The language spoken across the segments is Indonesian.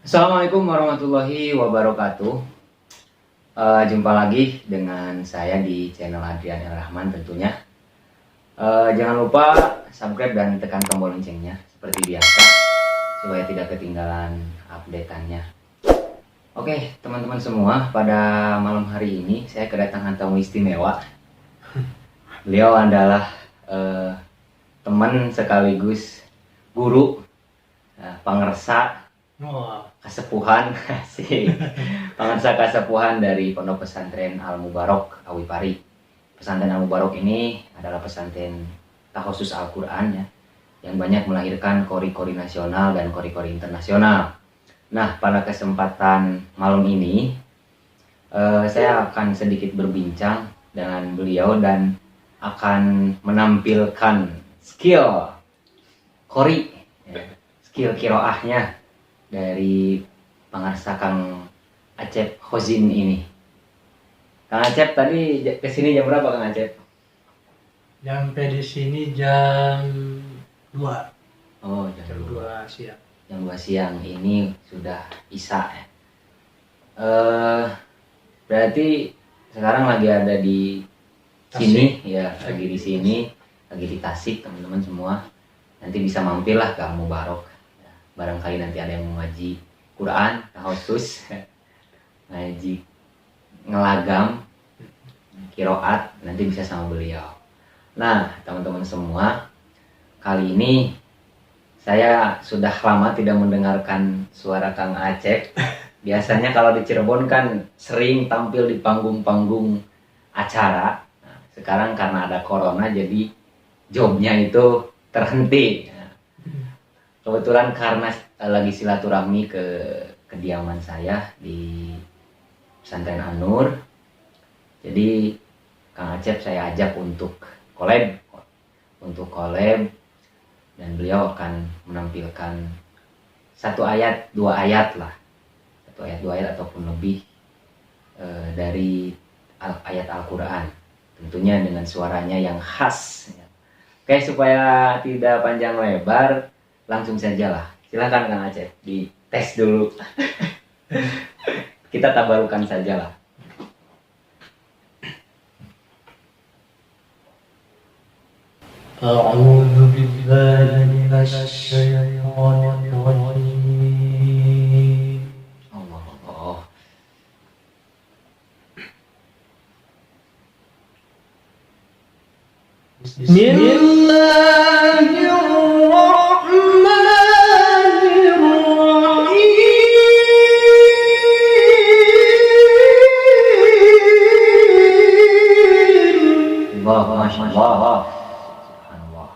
Assalamualaikum warahmatullahi wabarakatuh. Jumpa lagi dengan saya di channel Adrian El Rahman tentunya. Jangan lupa subscribe dan tekan tombol loncengnya seperti biasa supaya tidak ketinggalan update-annya. Oke, teman-teman semua, pada malam hari ini saya kedatangan tamu istimewa. Beliau adalah teman sekaligus guru, pangersa kasepuhan sih, pangersa kasepuhan dari Pondok Pesantren Al Mubarok Awi Pari. Pesantren Al Mubarok ini adalah pesantren takhusus Al-Quran ya, yang banyak melahirkan kori-kori nasional dan kori-kori internasional. Nah, pada kesempatan malam ini saya akan sedikit berbincang dengan beliau dan akan menampilkan skill kori, skill kiroahnya dari pangarsa Kang Acep Khozin ini. Kang Acep tadi kesini jam berapa Kang Acep? Nyampe di sini jam 2. Oh, jam 2 siang. Jam 2 siang, ini sudah Isya ya. Berarti sekarang lagi ada di sini ya, lagi di sini, lagi di Tasik teman-teman semua. Nanti bisa mampirlah ke Al Mubarok. Barangkali nanti ada yang mau ngaji Quran, khusus ngaji ngelagam, kiroat, nanti bisa sama beliau. Nah, teman-teman semua, kali ini saya sudah lama tidak mendengarkan suara Kang Acep. Biasanya kalau di Cirebon kan sering tampil di panggung-panggung acara. Nah, sekarang karena ada corona jadi jobnya itu terhenti. Kebetulan karena lagi silaturahmi ke kediaman saya di Pesantren An-Nur, jadi Kang Acep saya ajak untuk collab, dan beliau akan menampilkan satu ayat, dua ayat ataupun lebih dari ayat Al-Quran, tentunya dengan suaranya yang khas. Oke, supaya tidak panjang lebar, langsung sajalah. Silakan Kang Acep, dites dulu. Kita tabarukan sajalah. A'udzu billahi minasy syaithanir rajim. Allah. Masya Allah. Subhanallah.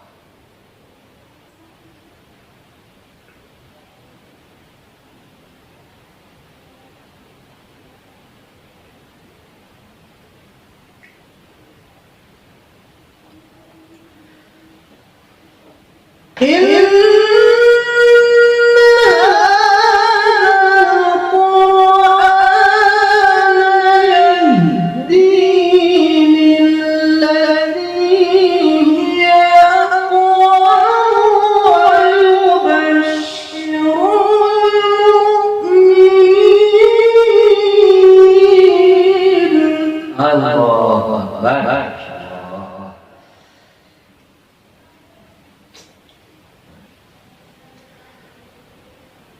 Allahu Akbar. Masyaallah.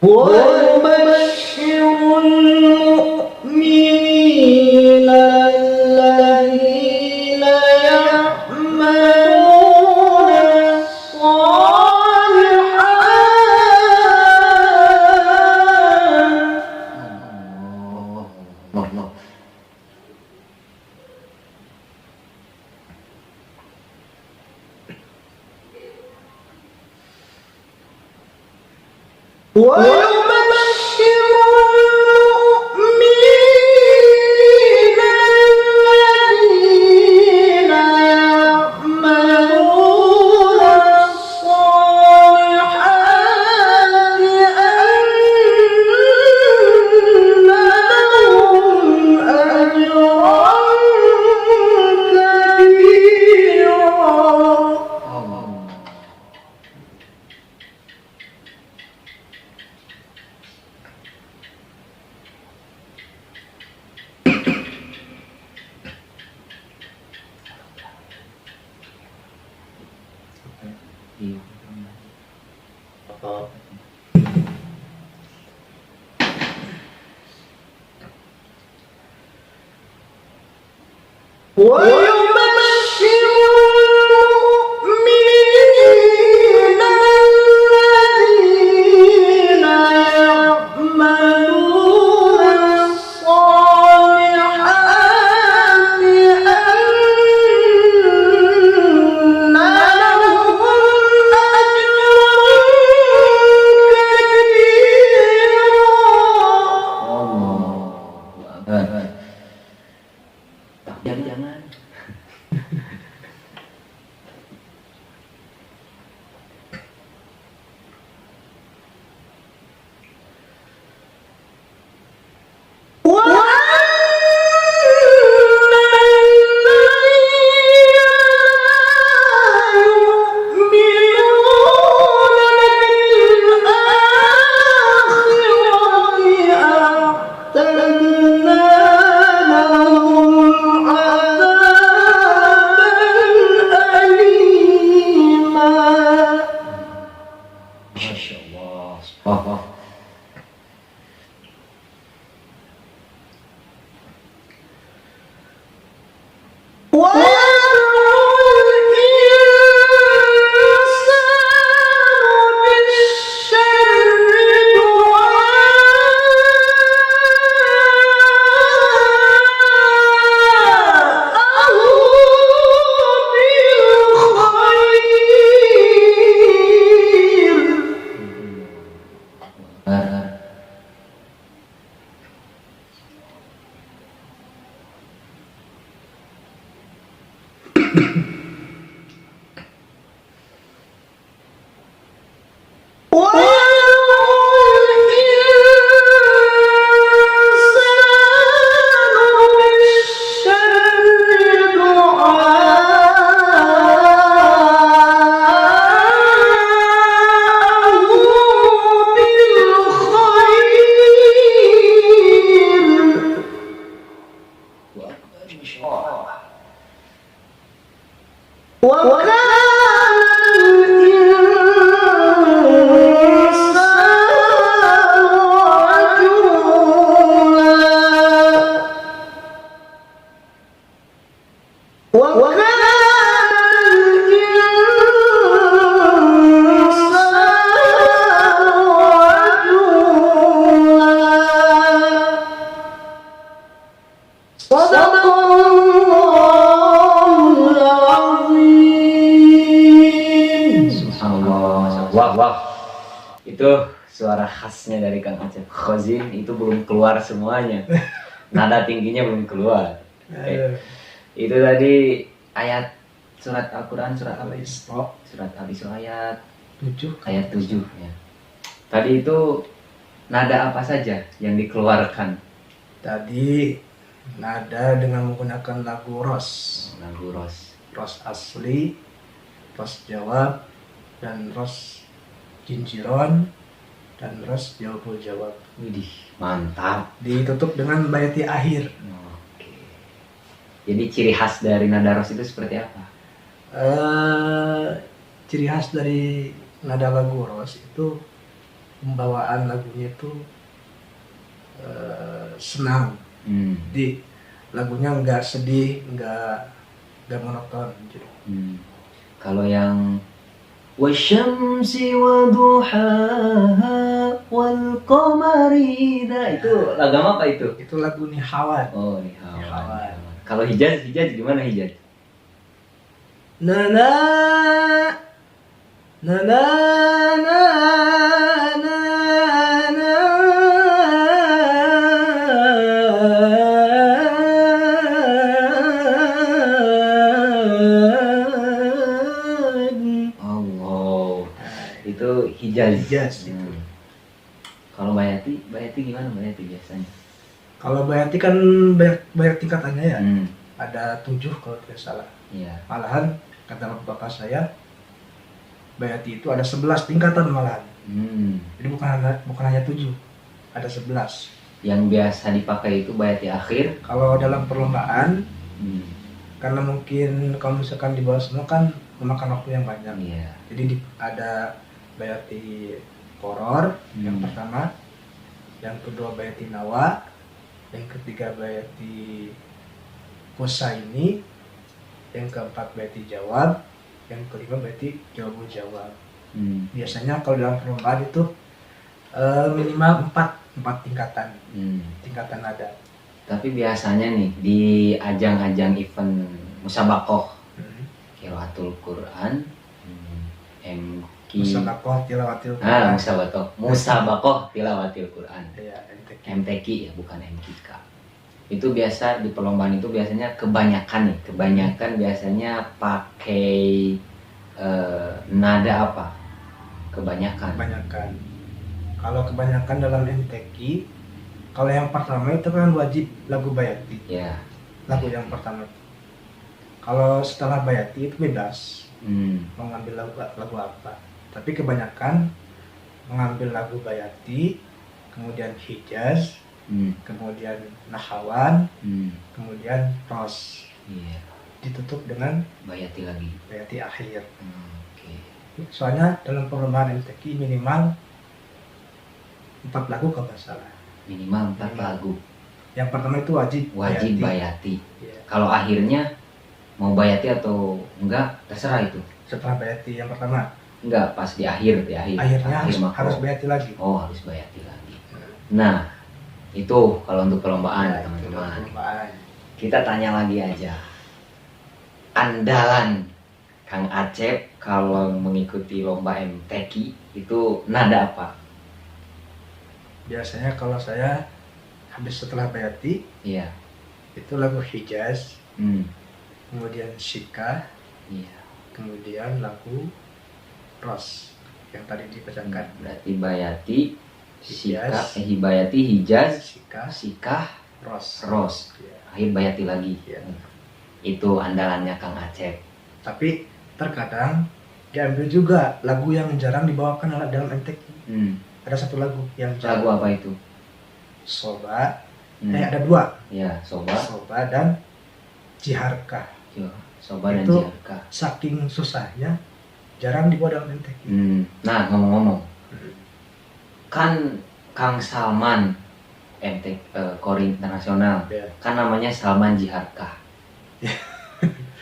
وَيُبَشِّرُ الْمُؤْمِنِينَ الَّذِينَ يَعْمَلُونَ الصَّالِحَاتِ وَيُبَشِّرُ الْمُؤْمِنِينَ الَّذِينَ يَعْمَلُونَ الصَّالِحَاتِ أَنَّ لَهُمْ أَجْرًا كَبِيرًا. ويبشر المؤمنين الذين يعملون الصالحات أن لهم أجرا كبيرا. Jangan. Masya Allah. Wah. Wah. Itu suara khasnya dari Kang Acep Khozin, itu belum keluar semuanya. Nada tingginya belum keluar. Itu tadi ayat surat Al-Quran, surat Al-Isra, surat Al-Isra ayat 7 ya. Tadi itu nada apa saja yang dikeluarkan? Tadi nada dengan menggunakan lagu ros. Lagu ros. Ros asli, ros jawab, dan ros jinjiron, dan ros jawabul jawab. Widih, mantap. Ditutup dengan bayati akhir. Oke. Jadi ciri khas dari nada ros itu seperti apa? Ciri khas dari nada lagu ros itu pembawaan lagunya itu senang. Jadi lagunya nggak sedih, nggak monoton gitu. Kalau yang wasyamsi waduhaha wal qamari itu lagu apa itu? Itu lagu Nihawan. Oh, Nihawan. Kalau Hijaz gimana Hijaz? Nana nana nana nana Allah. Itu Hijaz. Itu. Kalau Bayati gimana Bayati biasanya? Kalau Bayati kan banyak tingkatannya ya. Ada 7 kalau tidak salah. Iya. Malahan kata bapak saya, Bayati itu ada 11 tingkatan malahan. Jadi bukan hanya 7, ada 11. Yang biasa dipakai itu Bayati akhir. Kalau dalam perlombaan, karena mungkin kalau misalkan di bawah semua kan memakan waktu yang banyak. Iya. Jadi ada Bayati Koror yang pertama, yang kedua Bayati Nawa, yang ketiga Bayati Kusa ini, yang keempat bayati jawab, yang kelima bayati jawab. Biasanya kalau dalam perlombaan itu minimal 4 tingkatan, tingkatan nada. Tapi biasanya nih di ajang-ajang event musabaqah qiraatul Quran, MQ, musabaqah tilawatil Quran, Ya, MTQ ya, bukan MQK. Itu biasa di perlombaan itu biasanya kebanyakan biasanya pakai nada apa? Kebanyakan. Kalau kebanyakan dalam MTQ, kalau yang pertama itu kan wajib lagu bayati. Ya. Lagu yang pertama. Kalau setelah bayati itu bebas mau ngambil lagu apa. Tapi kebanyakan mengambil lagu bayati, kemudian hijaz, kemudian nahawan, kemudian ros. Iya. Ditutup dengan Bayati lagi. bayati akhir. Oke. Soalnya dalam perlombaan MTQ minimal 4 lagu kalau nggak salah. Minimal 4 lagu. Yang pertama itu wajib Bayati. Ya. Kalau akhirnya mau bayati atau enggak terserah itu. Setelah bayati yang pertama, Enggak, pas di akhir. akhirnya Akhir makro. harus bayati lagi. Oh, harus bayati lagi. Nah, itu kalau untuk perlombaan Ya, itu dalam teman-teman. perlombaan. Kita tanya lagi aja. Andalan Kang Acep kalau mengikuti lomba MTQ itu nada apa? Biasanya kalau saya habis setelah bayati Iya. itu lagu hijaz, Hmm. kemudian syikah, Iya. kemudian lagu ros yang tadi dibacakan. Berarti bayati, Hijaz. bayati, hijaz, Syikah, sikah, ros. ros. Ya. Akhir bayati lagi. Ya. Itu andalannya Kang Acep. Tapi terkadang diambil juga lagu yang jarang dibawakan dalam MTQ. Ada satu lagu yang Lagu apa itu? Soba, Hmm. ada 2, Ya, Soba. Soba dan Jiharkah. Yo, Soba dan Itu- Jiarka. Saking susahnya jarang dibawa dalam MTQ. Nah, ngomong-ngomong, kan Kang Salman Kori Internasional, Ya. kan namanya Salman Jiharkah.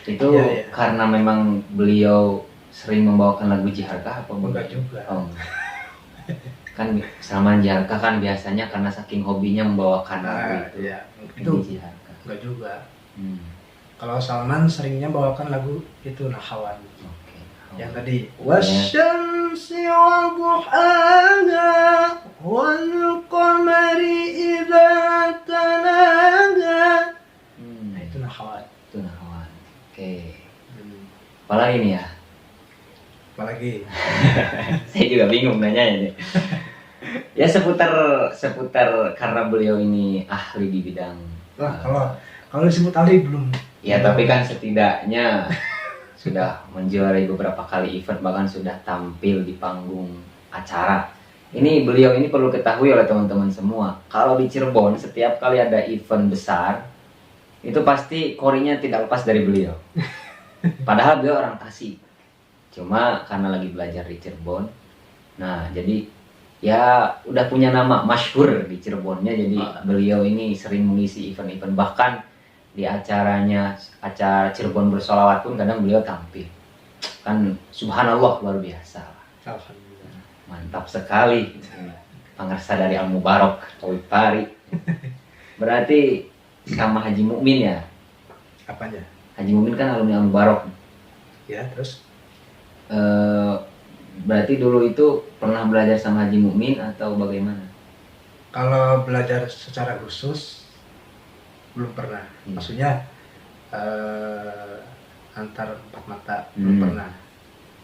Itu Iya, iya. karena memang beliau sering membawakan lagu Jiharkah apa Enggak juga. Oh, enggak. Kan Salman Jiharkah kan biasanya karena saking hobinya membawakan lagu itu. Ya, Ini itu Jiharkah. enggak juga. Hmm, Kalau Salman seringnya bawakan lagu itu Nahawan. Oke. Yang tadi wasyamsi wa duhaha wal qamari idza talaha. Nah, itu Nahawan. Itu Nahawan. Oke. Apalagi nih ya? Apalagi Saya juga bingung nanya ini. Ya seputar karena beliau ini ahli di bidang. kalau disebut ahli belum. Ya tapi kan setidaknya sudah menjuarai beberapa kali event, bahkan sudah tampil di panggung acara. Ini beliau ini perlu ketahui oleh teman-teman semua. Kalau di Cirebon setiap kali ada event besar itu pasti korinya tidak lepas dari beliau. Padahal beliau orang Tasik. Cuma karena lagi belajar di Cirebon. Nah, jadi ya udah punya nama masyhur di Cirebonnya. Jadi beliau ini sering mengisi event-event, bahkan di acara Cirebon Bersolawat pun kadang beliau tampil. Kan subhanallah, luar biasa. Alhamdulillah. Mantap sekali. Pangarsa dari Al Mubarok, Tauhid Pari. Berarti sama Haji Mukmin ya. Apanya? Haji Mukmin kan alumni Al Mubarok. Ya, terus Berarti dulu itu pernah belajar sama Haji Mukmin atau bagaimana? kalau belajar secara khusus belum pernah. Maksudnya antar 4 mata belum pernah.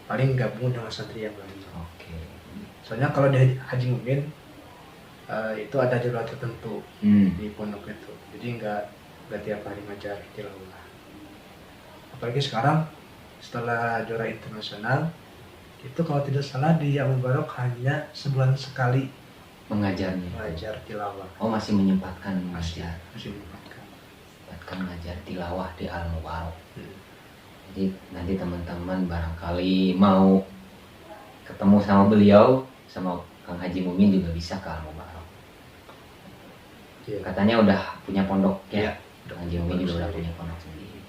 Paling gabung dengan santri yang lain. Oke. Soalnya kalau di Haji Mukmin itu ada jadwal tertentu di pondok itu. Jadi nggak tiap hari ngajar tilawah. Apalagi sekarang setelah juara internasional itu kalau tidak salah di Al Mubarok hanya sebulan sekali Mengajarnya. mengajar tilawah. Oh, masih menyempatkan Masih mengajar. menyempatkan. Menyempatkan mengajar tilawah di Al Mubarok. Jadi nanti teman-teman barangkali mau ketemu sama beliau, sama Kang Haji Mukmin juga bisa ke Al Mubarok. Iya. Katanya udah punya pondok ya. Iya. Kang Haji Mukmin juga udah punya pondok sendiri.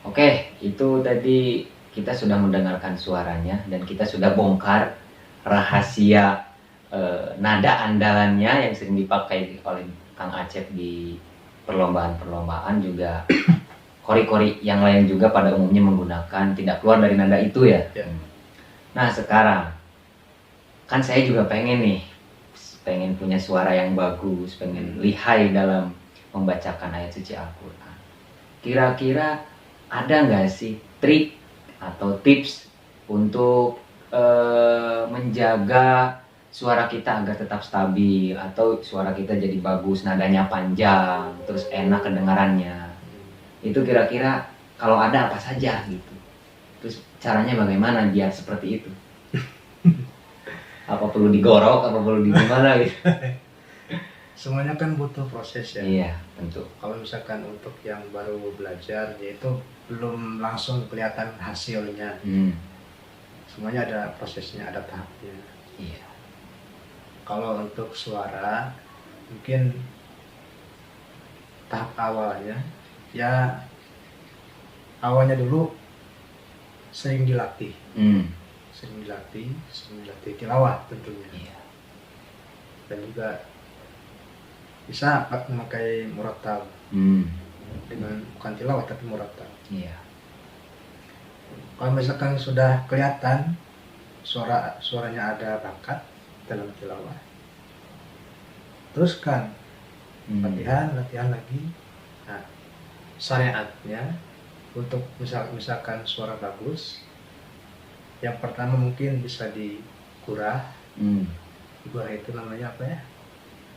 Oke, itu tadi kita sudah mendengarkan suaranya dan kita sudah bongkar rahasia nada andalannya yang sering dipakai oleh Kang Acep di perlombaan-perlombaan, juga kori-kori yang lain juga pada umumnya menggunakan tidak keluar dari nada itu ya. Ya. Nah sekarang kan saya juga pengen punya suara yang bagus, pengen lihai dalam membacakan ayat suci Al-Quran. Kira-kira ada nggak sih trik atau tips untuk menjaga suara kita agar tetap stabil, atau suara kita jadi bagus, nadanya panjang, terus enak kedengarannya? Itu kira-kira kalau ada apa saja gitu, terus caranya bagaimana biar seperti itu? Apa perlu digorok, apa perlu gimana gitu? Semuanya kan butuh proses ya. Iya, tentu. Kalau misalkan untuk yang baru belajar, yaitu belum langsung kelihatan hasilnya. Semuanya ada prosesnya, ada tahapnya. Iya. Kalau untuk suara, mungkin tahap awalnya, ya awalnya dulu sering dilatih. Sering dilatih tilawah tentunya. Iya. Dan juga bisa memakai murattal dengan bukan tilawah tapi murattal. Iya. Kalau misalkan sudah kelihatan suaranya ada bakat dalam tilawah, teruskan latihan lagi. Nah, syariatnya untuk misalkan suara bagus, yang pertama mungkin bisa digurah. Digurah itu namanya apa ya?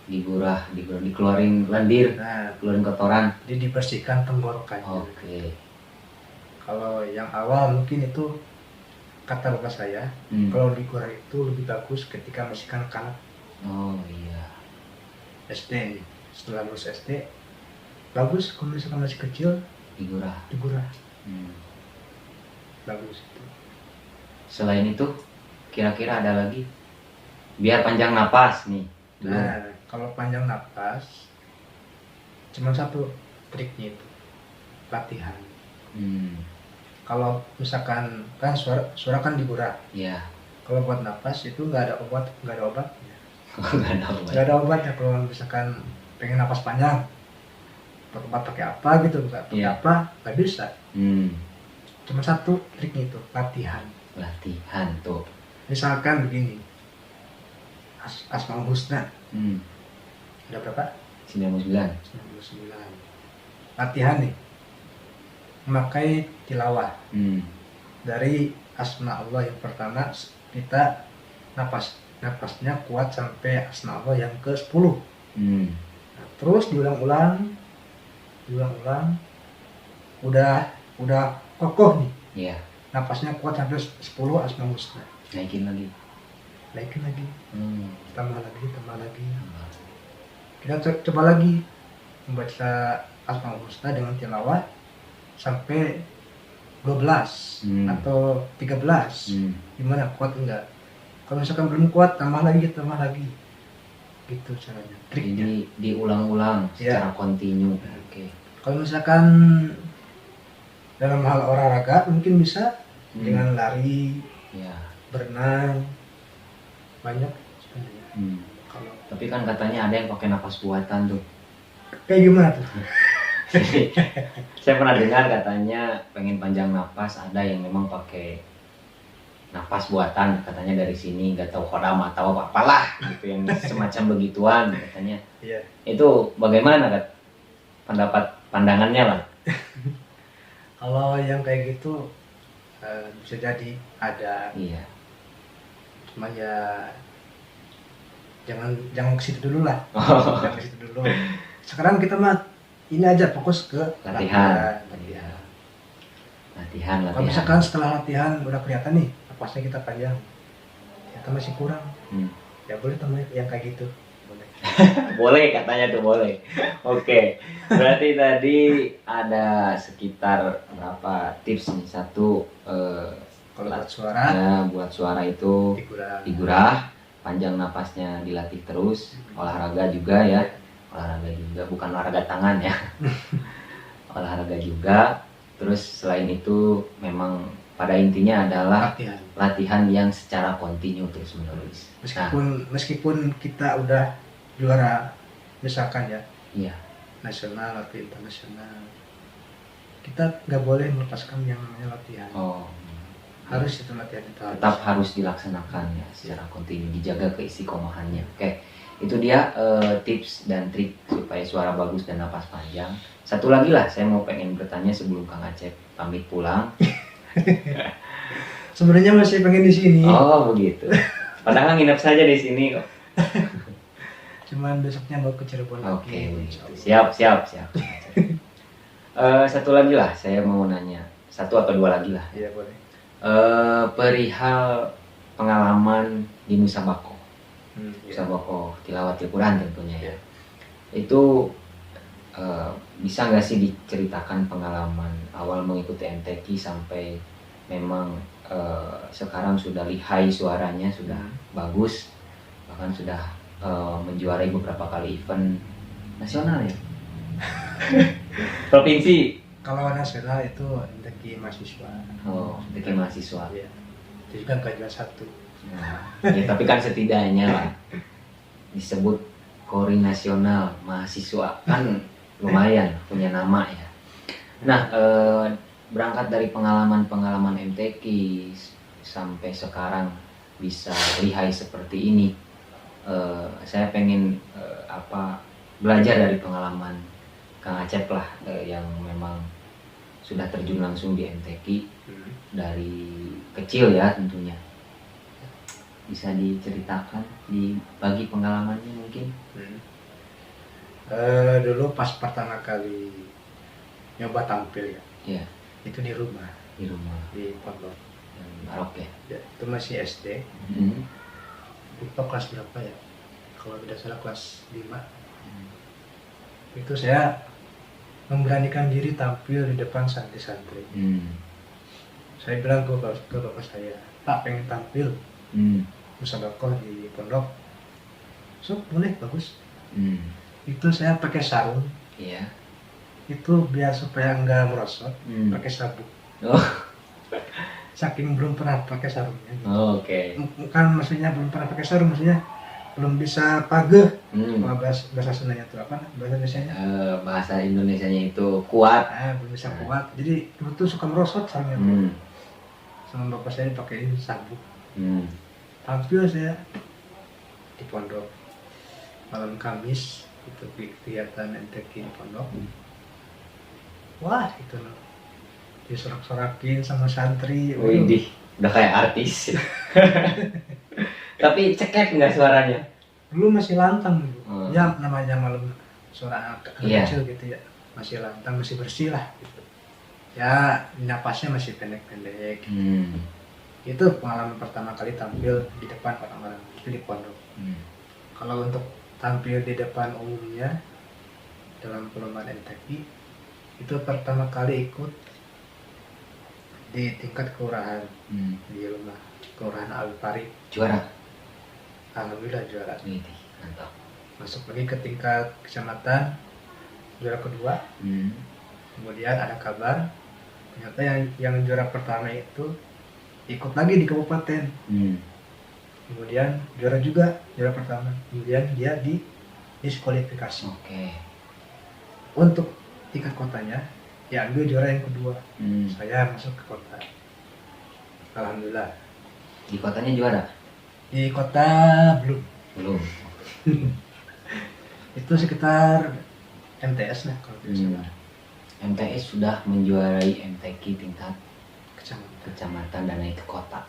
Digurah, dikeluarin lendir, Nah, keluarin kotoran. jadi dibersihkan tenggorokannya. Oke. Kalau yang awal mungkin itu kata bapak saya, kalau digurah itu lebih bagus ketika masih kanak-kanak. Oh iya. SD nih. Setelah lulus SD, bagus kalau misalkan masih kecil Digurah. Bagus itu. Selain itu, kira-kira ada lagi? Biar panjang napas nih. Nah, kalau panjang napas, cuma satu triknya itu, latihan. Kalau misalkan kan suara kan digurah. Iya. Kalau buat napas itu nggak ada obatnya. Nggak ada obat. Nggak ada obatnya. Kalau misalkan pengen napas panjang, obat pakai apa gitu, nggak pakai apa, nggak bisa. Cuma satu triknya itu, latihan. Latihan tuh. Misalkan begini, Asmaul Husna ada berapa? 99. 99. Latihan nih, memakai tilawah dari asma Allah yang pertama, kita napasnya kuat sampai asma Allah yang ke-10. Nah, terus diulang-ulang, udah kokoh nih. Iya. Napasnya kuat sampai 10 asma husna. Naikin lagi. Tambah lagi. Kita coba lagi membaca asma husna dengan tilawah sampai 12 atau 13. Gimana, kuat enggak? Kalau misalkan belum kuat, tambah lagi gitu caranya, triknya. Jadi diulang-ulang secara kontinu. Oke. Kalau misalkan dalam hal olahraga mungkin bisa dengan lari, berenang, banyak sebenarnya. Tapi kan katanya ada yang pakai napas buatan tuh. Kayak gimana tuh? Saya pernah dengar katanya pengen panjang napas, ada yang memang pakai napas buatan, katanya dari sini nggak tahu kodam atau apalah gitu, yang semacam begituan katanya. Iya. Itu bagaimana Kat? Pandangannya lah. Kalau yang kayak gitu bisa jadi ada. Iya. Cuma ya jangan ke situ dulu lah. Jangan ke situ dulu. Sekarang kita mah ini aja fokus ke latihan. Kalau misalkan setelah latihan udah kelihatan nih napasnya kita panjang, ternyata masih kurang, ya boleh tambah yang kayak gitu. Boleh katanya tuh, boleh. Oke. Berarti tadi ada sekitar berapa tips nih? Satu, Kalau buat suara, ya, buat suara itu digurah, panjang napasnya dilatih terus, olahraga juga ya. Olahraga juga, bukan olahraga tangan ya. Olahraga juga. Terus selain itu memang pada intinya adalah latihan. latihan yang secara kontinu terus menerus. Nah, Meskipun kita udah juara misalkan ya iya. nasional atau internasional, kita nggak boleh melepaskan yang namanya latihan. Oh, Harus itu latihan itu tetap harus dilaksanakan ya secara kontinu, dijaga keistiqomahannya. Oke, itu dia tips dan trik supaya suara bagus dan napas panjang. Satu lagi lah, saya mau pengen bertanya sebelum Kang Acep pamit pulang. Sebenarnya masih pengen di sini. Oh begitu. Padahal nginep saja di sini kok. Cuman besoknya mau ke Cirebon lagi. Oke, begitu. Siap. Satu lagi lah, saya mau nanya. Satu atau dua lagi lah. Iya boleh. Perihal pengalaman di Musabako. Iya. Musabako Tilawatil Quran tentunya ya. Itu bisa nggak sih diceritakan pengalaman awal mengikuti MTQ sampai memang sekarang sudah lihai suaranya, sudah bagus, bahkan sudah menjuarai beberapa kali event nasional ya. Provinsi. Kalau nasional itu MTQ mahasiswa. Oh, MTQ mahasiswa. Iya. Itu juga nggak juara 1. Nah, ya, tapi kan setidaknya lah disebut Kori Nasional Mahasiswa kan lumayan punya nama ya. Nah, berangkat dari pengalaman MTQ sampai sekarang bisa lihai seperti ini, saya pengen belajar dari pengalaman Kang Acep lah, yang memang sudah terjun langsung di MTQ dari kecil ya tentunya. Bisa diceritakan, dibagi pengalamannya mungkin? Dulu pas pertama kali nyoba tampil ya, Iya, itu di rumah di rumah di pondok. yang Barok ya. Ya, itu masih SD. Lupa kelas berapa ya? Kalau tidak salah kelas 5. Itu saya memberanikan diri tampil di depan santri-santri. Saya bilang ke bapak saya, Pak pengen tampil musabaqah di pondok. So boleh, bagus. Itu saya pakai sarung. Iya. Itu biar supaya enggak merosot, pakai sabuk. Oh. Saking belum pernah pakai sarungnya. Gitu. Oke. Bukan maksudnya belum pernah pakai sarung, maksudnya belum bisa pageh. Bahasa Sundanya itu apa? Bahasa Indonesianya? Bahasa Indonesianya itu kuat. Belum bisa kuat. Jadi itu suka merosot sarungnya. Sama bapak saya pakai sabuk. Tampil saya di pondok malam Kamis, itu kegiatan MTQ di pondok. Wah, itu loh. Disorak-sorakin sama santri. Widih, udah kayak artis. Tapi ceket nggak suaranya? Dulu masih lantang gitu. Ya namanya malam suara anak Iya. kecil gitu ya. Masih lantang, masih bersih lah gitu. Ya napasnya masih pendek-pendek. Itu pengalaman pertama kali tampil di depan orang-orang itu di pondok. Kalau untuk tampil di depan umumnya dalam perlombaan MTQ itu pertama kali ikut di tingkat kelurahan di rumah kelurahan Alpari. Juara. Alhamdulillah juara. Widih, mantap. Masuk lagi ke tingkat kecamatan, juara kedua. Kemudian ada kabar ternyata yang juara pertama itu ikut lagi di kabupaten. Kemudian juara juga, juara pertama. Kemudian dia diskualifikasi. Oke. Untuk tingkat kotanya ya ambil juara yang kedua. Saya masuk ke kota. Alhamdulillah. Di kotanya juara? Di kota belum. Itu sekitar MTS lah kalau tidak salah. MTS sudah menjuarai MTQ tingkat Kecamatan. kecamatan dan naik ke kota.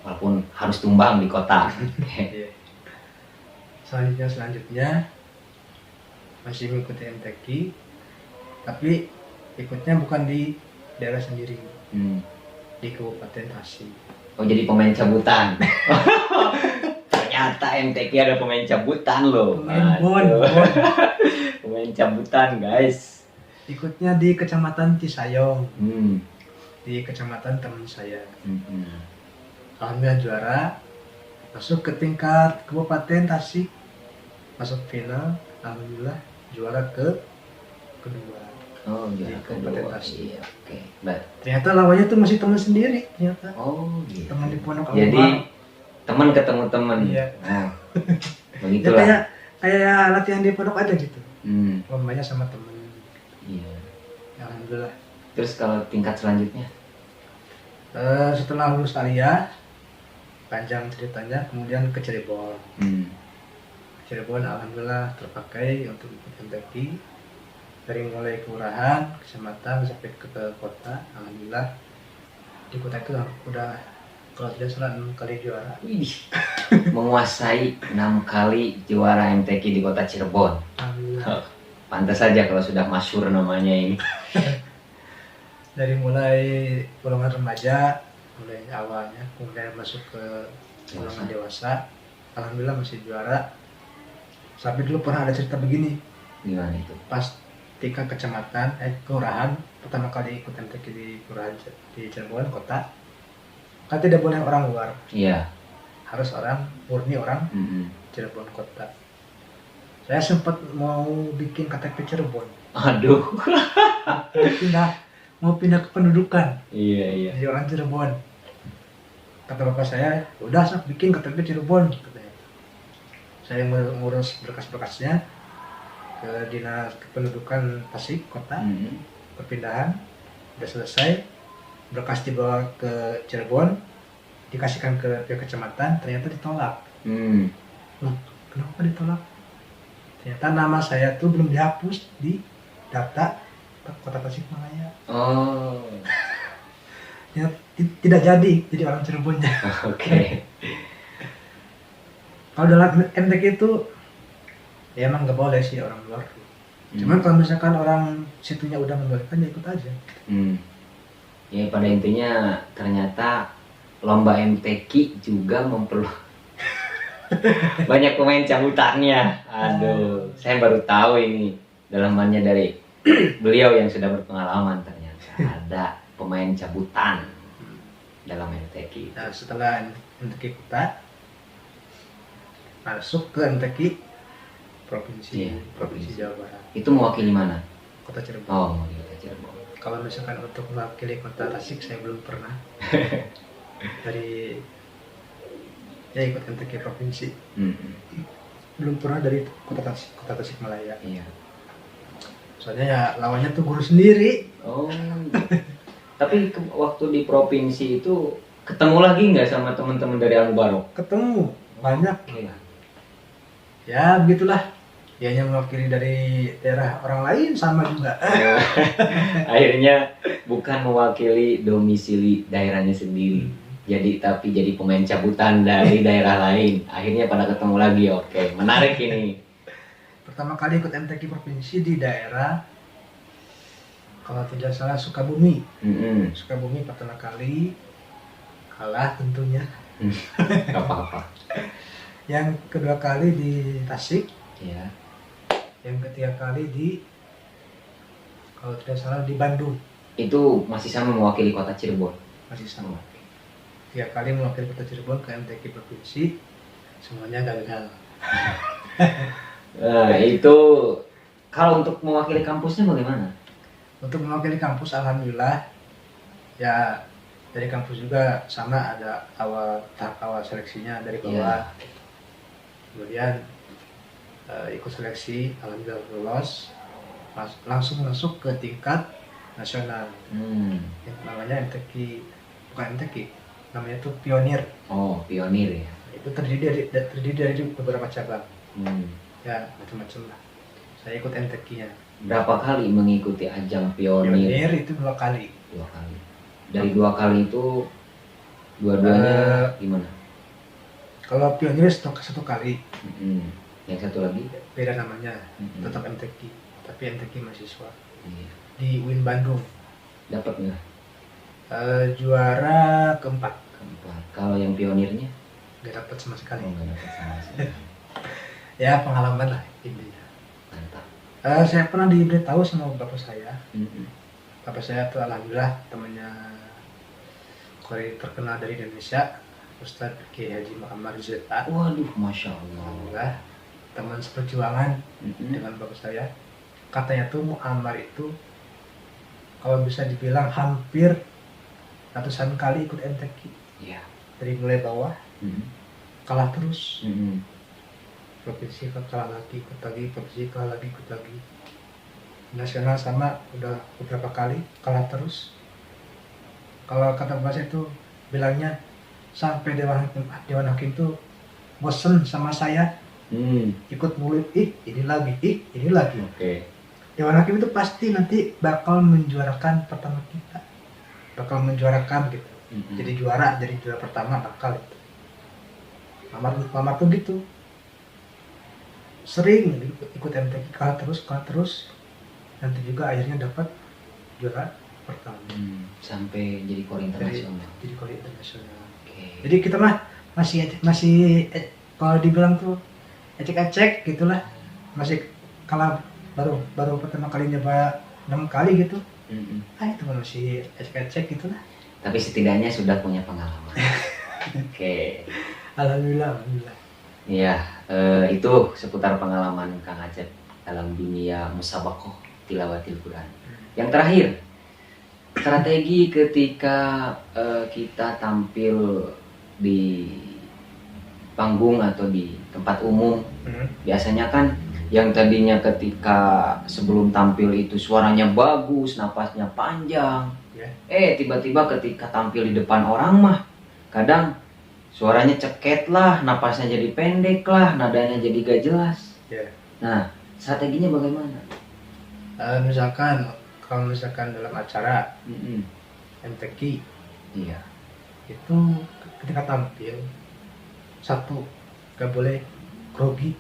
Walaupun harus tumbang di kota. Iya. Selanjutnya masih mengikuti MTQ, tapi ikutnya bukan di daerah sendiri, di Kabupaten Tasik. Oh, jadi pemain cabutan. Ternyata MTQ ada pemain cabutan loh. Bon. Pemain cabutan guys. Ikutnya di Kecamatan Cisayong, Hmm. di kecamatan teman saya. Hmm. Alhamdulillah juara, masuk ke tingkat Kabupaten Tasik, masuk final. Alhamdulillah juara kedua. Oh, Di juara Kabupaten kedua. Tasik. Iya, oke. Baik. Ternyata lawannya tuh masih teman sendiri ternyata. Oh, gitu. Teman di pondok Jadi Albar. teman ketemu teman. Iya. Oh, Ya begitulah. kayak latihan di pondok aja gitu. Hmm, Lombanya sama temen. iya. Ya, alhamdulillah. Terus kalau tingkat selanjutnya? Setelah lulus Alia, panjang ceritanya, kemudian ke Cirebon. Hmm. Cirebon alhamdulillah terpakai untuk ikut MTQ dari mulai kelurahan, kecamatan sampai ke kota. Alhamdulillah di kota itu udah kalau tidak salah 6 kali juara. Wih, menguasai 6 kali juara MTQ di kota Cirebon. Alhamdulillah. Pantas saja kalau sudah masyhur namanya ini. Dari mulai golongan remaja, mulai awalnya, kemudian masuk ke golongan dewasa. Alhamdulillah masih juara. Sampai dulu pernah ada cerita begini, Gimana itu? pas tingkat kecamatan, kelurahan, pertama kali ikut MTQ di kelurahan di Cirebon kota, kan tidak boleh orang luar, Iya. harus murni orang Mm-mm. Cirebon kota. Saya sempat mau bikin KTP Cirebon, Aduh. mau pindah ke pendudukan, Iya, iya. jadi orang Cirebon. Kata bapak saya, udah sok bikin KTP Cirebon, katanya. Saya ngurus berkas-berkasnya ke dinas kependudukan Tasik kota, Mm-mm. perpindahan udah selesai, berkas dibawa ke Cirebon, dikasihkan ke pihak kecamatan, ternyata ditolak. Hmm. Loh, kenapa ditolak? Ternyata nama saya tuh belum dihapus di data kota Tasikmalaya. Oh. Ya, tidak jadi orang Cirebonnya. Oke. Kalau dalam MTQ itu ya emang nggak boleh sih orang luar. Cuman kalau misalkan orang situnya udah membolehkan ya ikut aja. Hmm. Ya pada intinya ternyata lomba MTQ juga banyak pemain cabutannya. Aduh, saya baru tahu ini dalamannya dari beliau yang sudah berpengalaman, ternyata ada pemain cabutan dalam MTQ. Nah, setelah MTQ kota masuk ke MTQ provinsi, Iya, provinsi Jawa Barat, Itu mewakili mana? kota Cirebon. Oh, mewakili Cirebon. Kalau misalkan untuk mewakili kota Tasik saya belum pernah. Dari ya ikut MTQ provinsi Hmm. belum pernah dari kota Tasikmalaya. Iya. Soalnya ya lawannya tuh guru sendiri. Oh. Gitu. Tapi waktu di provinsi itu ketemu lagi nggak sama teman-teman dari Alubaro? Ketemu banyak. Iya. Ya begitulah. Dianya mewakili dari daerah orang lain sama juga. Akhirnya bukan mewakili domisili daerahnya sendiri. Tapi jadi pemain cabutan dari daerah lain. Akhirnya pada ketemu lagi. Oke, menarik ini. Pertama kali ikut MTQ provinsi di daerah kalau tidak salah Sukabumi. Mm-mm. Sukabumi pertama kali kalah tentunya. Gak apa-apa. Yang kedua kali di Tasik. Ya. Yang ketiga kali di kalau tidak salah di Bandung. Itu masih sama mewakili kota Cirebon. Masih sama. 3 kali mewakili kota Cirebon ke MTQ provinsi, semuanya gagal. Nah, itu kalau untuk mewakili kampusnya bagaimana? Untuk mewakili kampus alhamdulillah ya dari kampus juga sama, ada tahap awal seleksinya dari bawah. Kemudian ikut seleksi, alhamdulillah lolos, langsung masuk ke tingkat nasional. Yang namanya MTQ, bukan MTQ, namanya itu pionir. Oh, pionir ya. Itu terdiri dari beberapa cabang. Ya macam-macam lah. Saya ikut MTQ-nya. Berapa kali mengikuti ajang pionir? Pionir itu 2 kali. 2 kali. Dari 2 kali itu dua-duanya gimana? Kalau pionir satu kali. Yang satu lagi? Beda namanya, tetap MTQ, tapi MTQ mahasiswa. Iya. Di UIN Bandung. Dapat nggak? Juara keempat. Kalau yang pionirnya? Nggak dapat sama sekali. Oh, nggak dapat sama sekali. Ya pengalaman lah intinya. Mantap. Saya pernah diberitahu sama bapak saya. Bapak saya tuh alhamdulillah temannya kori terkenal dari Indonesia, Ustadz Kiai Haji Muhammad Zeta. Waduh, masya Allah. Alhamdulillah teman seperjuangan dengan bapak saya. Katanya tuh Muammar itu kalau bisa dibilang hampir ratusan kali ikut MTQ. Iya. Dari mulai bawah kalah terus. Provinsi kalah lagi, ikut lagi, provinsi kalah lagi, ikut lagi. Nasional sama udah beberapa kali kalah terus. Kalau kata Mas itu bilangnya sampai Dewan Hakim tuh bosen sama saya, ikut mulut ini lagi. Oke. Dewan Hakim itu pasti nanti bakal menjuarakan pertama kita, bakal menjuarakan gitu. Jadi juara pertama bakal itu. Lamar tuh gitu. Sering ikut MTQ kalah terus. Nanti juga akhirnya dapat juara pertama. Sampai jadi kor internasional. Jadi kor internasional. Oke. Jadi kita mah masih kalau dibilang tuh ecek-ecek gitulah. Masih kalah baru pertama kali nyoba 6 kali gitu. Itu masih ecek-ecek gitulah. Tapi setidaknya sudah punya pengalaman. Oke. Alhamdulillah. Iya, itu seputar pengalaman Kang Acep dalam dunia musabaqah tilawatil Quran. Yang terakhir, strategi ketika kita tampil di panggung atau di tempat umum. Biasanya kan yang tadinya ketika sebelum tampil itu suaranya bagus, napasnya panjang. Tiba-tiba ketika tampil di depan orang mah kadang suaranya ceket lah, napasnya jadi pendek lah, nadanya jadi gak jelas. Nah, strateginya bagaimana? Kalau misalkan dalam acara MTQ, Iya. itu ketika tampil, satu, gak boleh grogi,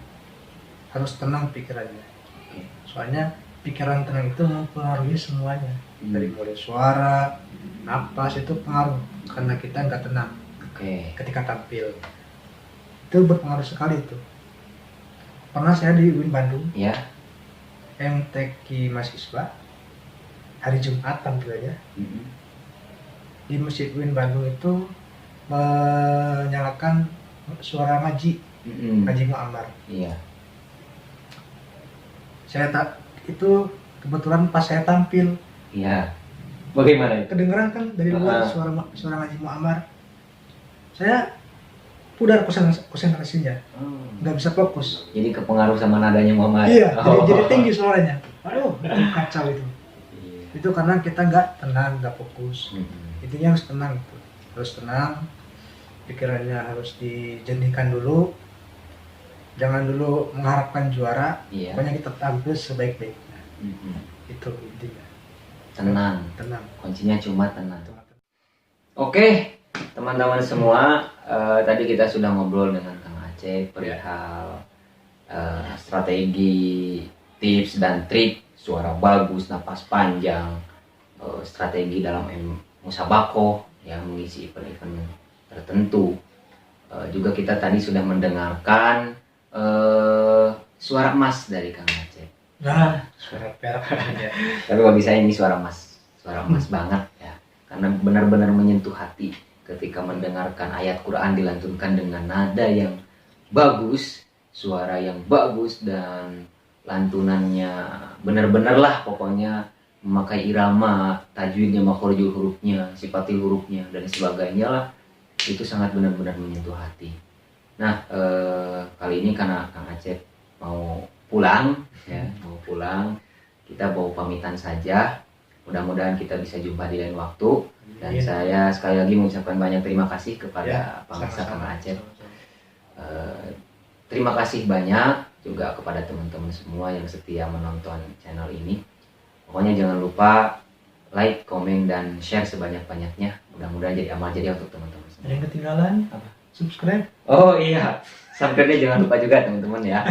harus tenang pikirannya. Soalnya pikiran tenang itu mempengaruhi semuanya. Dari mulai suara, napas itu pengaruh karena kita nggak tenang. Ketika tampil itu berpengaruh sekali itu. Pernah saya di UIN Bandung, MTQ mahasiswa, hari Jumat tampilnya. Di Masjid UIN Bandung itu menyalakan suara ngaji, ngaji Mu'ammar. Itu kebetulan pas saya tampil. Bagaimana itu? Kedengeran kan dari luar suara ngaji Mu'ammar. Saya pudar konsentrasinya, nggak bisa fokus. Jadi kepengaruh sama nadanya Muhammad. Iya, jadi tinggi suaranya. Aduh, itu kacau itu. Itu karena kita nggak tenang, nggak fokus. Intinya harus tenang, harus tenang. Pikirannya harus dijernihkan dulu. Jangan dulu mengharapkan juara. Pokoknya kita tampil sebaik-baiknya. Itu intinya. Tenang. Kuncinya cuma tenang. Oke, teman-teman semua, tadi kita sudah ngobrol dengan Kang Acep perihal strategi, tips dan trik suara bagus, napas panjang, strategi dalam musabaqah yang mengisi event-event tertentu. Juga kita tadi sudah mendengarkan suara emas dari Kang Acep. Suara perak aja. Tapi bagi saya ini suara emas banget ya, karena benar-benar menyentuh hati ketika mendengarkan ayat Quran dilantunkan dengan nada yang bagus, suara yang bagus, dan lantunannya benar-benar lah pokoknya memakai irama, tajwidnya, makhorijul hurufnya, sifatil hurufnya dan sebagainya lah. Itu sangat benar-benar menyentuh hati. Nah, kali ini karena Kang Acep mau pulang, kita mau pamitan saja. Mudah-mudahan kita bisa jumpa di lain waktu. Dan saya sekali lagi mengucapkan banyak terima kasih kepada pemirsa Kang Acep. Terima kasih banyak juga kepada teman-teman semua yang setia menonton channel ini. Pokoknya jangan lupa like, komen, dan share sebanyak-banyaknya. Mudah-mudahan jadi amal jadi untuk teman-teman semua. Ada yang ketinggalan? Subscribe. Oh iya, subscribe-nya jangan lupa juga teman-teman ya.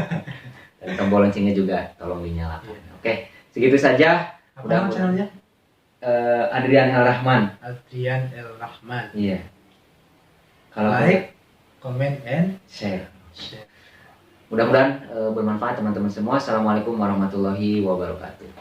Dan tombol loncengnya juga tolong dinyalakan. Oke, segitu saja. Apa nama channelnya? Adrian El Rahman. Iya. Kalau like, comment, and share. Mudah-mudahan bermanfaat teman-teman semua. Assalamualaikum warahmatullahi wabarakatuh.